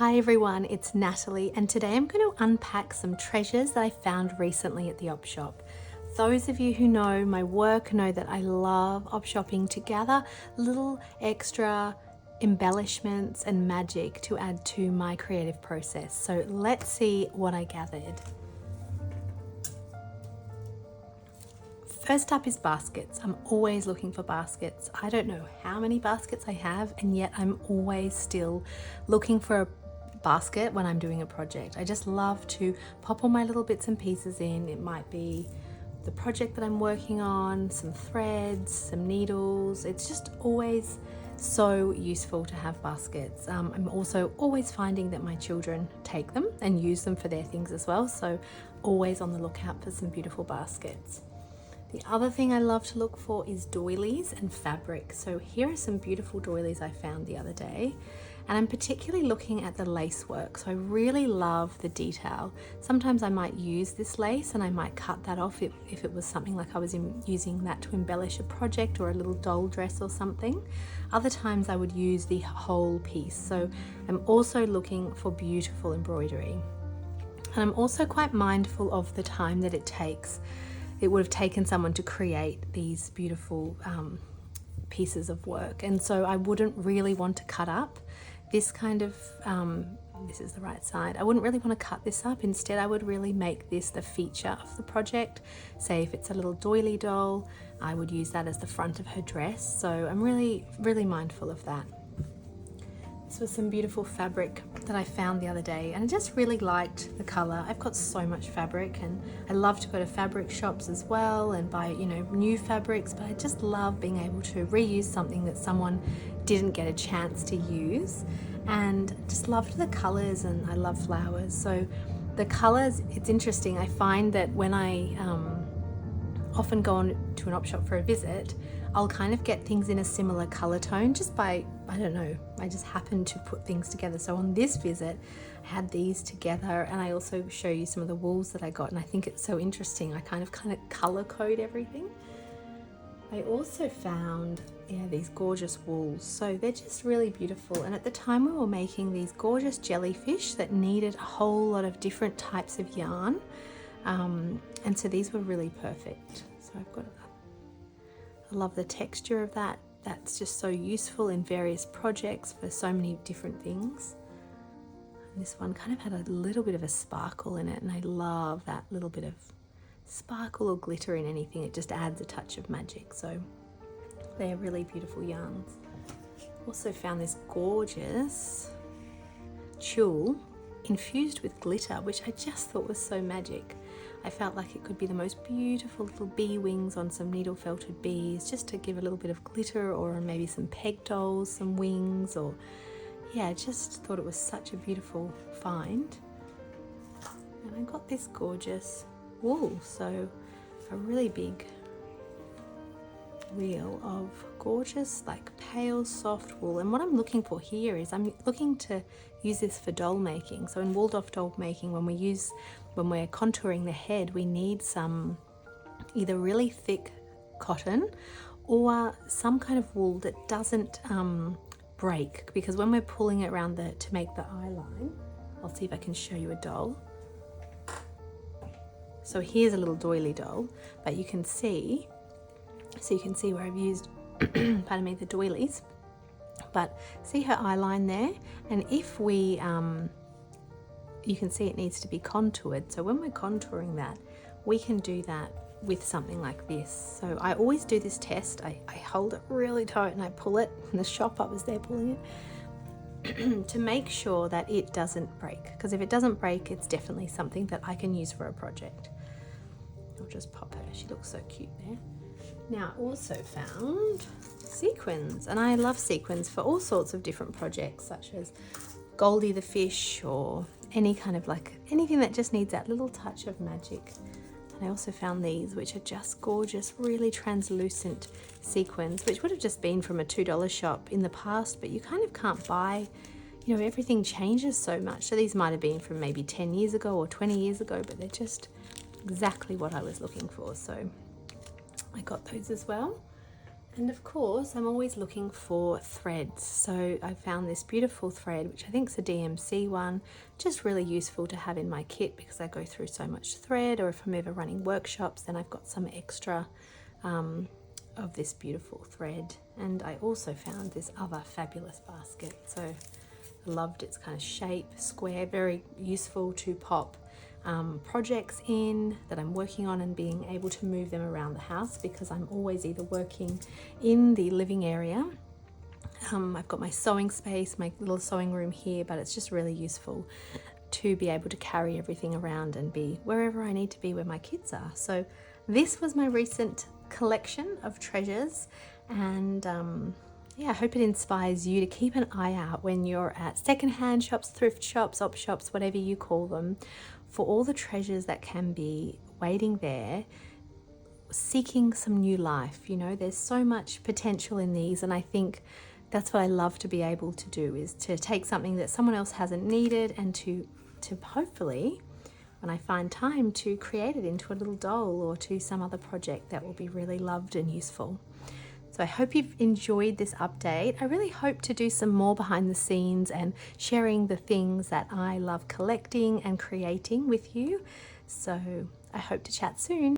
Hi everyone, it's Natalie, and today I'm going to unpack some treasures that I found recently at the op shop. Those of you who know my work know that I love op shopping to gather little extra embellishments and magic to add to my creative process. So let's see what I gathered. First up is baskets. I'm always looking for baskets. I don't know how many baskets I have, and yet I'm always still looking for a basket when I'm doing a project. I just love to pop all my little bits and pieces in. It might be the project that I'm working on, some threads, some needles. It's just always so useful to have baskets. I'm also always finding that my children take them and use them for their things as well, so always on the lookout for some beautiful baskets. The other thing I love to look for is doilies and fabric. So here are some beautiful doilies I found the other day, and I'm particularly looking at the lace work. So I really love the detail. Sometimes I might use this lace and I might cut that off if it was something like I was using that to embellish a project or a little doll dress or something. Other times I would use the whole piece. So I'm also looking for beautiful embroidery. And I'm also quite mindful of the time that it takes. It would have taken someone to create these beautiful pieces of work, and so I wouldn't really want to cut up this kind of, this is the right side, I wouldn't really want to cut this up. Instead I would really make this the feature of the project. Say if it's a little doily doll, I would use that as the front of her dress, so I'm really mindful of that. This was some beautiful fabric that I found the other day, and I just really liked the color. I've got so much fabric, and I love to go to fabric shops as well and buy, new fabrics, but I just love being able to reuse something that someone didn't get a chance to use, and just loved the colors, and I love flowers. So the colors, it's interesting. I find that when I often go on to an op shop for a visit, I'll kind of get things in a similar color tone just by, I don't know, I just happen to put things together. So on this visit, I had these together, and I also show you some of the wools that I got, and I think it's so interesting. I kind of color code everything. I also found, these gorgeous wools. So they're just really beautiful. And at the time we were making these gorgeous jellyfish that needed a whole lot of different types of yarn. And so these were really perfect. So I've got, I love the texture of that. That's just so useful in various projects for so many different things. And this one kind of had a little bit of a sparkle in it, and I love that little bit of sparkle or glitter in anything. It just adds a touch of magic. So they're really beautiful yarns. Also found this gorgeous tulle infused with glitter, which I just thought was so magic. I felt like it could be the most beautiful little bee wings on some needle felted bees, just to give a little bit of glitter, or maybe some peg dolls, some wings, or I just thought it was such a beautiful find. And I got this gorgeous wool, so a really big reel of gorgeous, like pale soft wool. And what I'm looking for here is I'm looking to use this for doll making. So in Waldorf doll making, when we're contouring the head, we need some either really thick cotton or some kind of wool that doesn't break, because when we're pulling it around to make the eye line, I'll see if I can show you a doll. So here's a little doily doll, but you can see where I've used pardon me, the doilies, but see her eye line there, and if we you can see it needs to be contoured. So when we're contouring that, we can do that with something like this. So I always do this test. I hold it really tight and I pull it. In the shop I was there pulling it to make sure that it doesn't break, because if it doesn't break, it's definitely something that I can use for a project. I'll just pop her, she looks so cute there. Now I also found sequins, and I love sequins for all sorts of different projects, such as Goldie the fish, or any kind of anything that just needs that little touch of magic. And I also found these, which are just gorgeous, really translucent sequins, which would have just been from a $2 shop in the past, but you kind of can't buy, everything changes so much. So these might have been from maybe 10 years ago or 20 years ago, but they're just exactly what I was looking for. So I got those as well. And of course, I'm always looking for threads. So I found this beautiful thread, which I think is a DMC one, just really useful to have in my kit because I go through so much thread, or if I'm ever running workshops, then I've got some extra of this beautiful thread. And I also found this other fabulous basket. So I loved its kind of shape, square, very useful to pop projects in that I'm working on and being able to move them around the house, because I'm always either working in the living area. I've got my sewing space, my little sewing room here, but it's just really useful to be able to carry everything around and be wherever I need to be where my kids are. So this was my recent collection of treasures, and yeah, I hope it inspires you to keep an eye out when you're at secondhand shops, thrift shops, op shops, whatever you call them, for all the treasures that can be waiting there, seeking some new life. You know, there's so much potential in these, and I think that's what I love to be able to do, is to take something that someone else hasn't needed and to hopefully, when I find time, to create it into a little doll or to some other project that will be really loved and useful. So I hope you've enjoyed this update. I really hope to do some more behind the scenes and sharing the things that I love collecting and creating with you. So I hope to chat soon.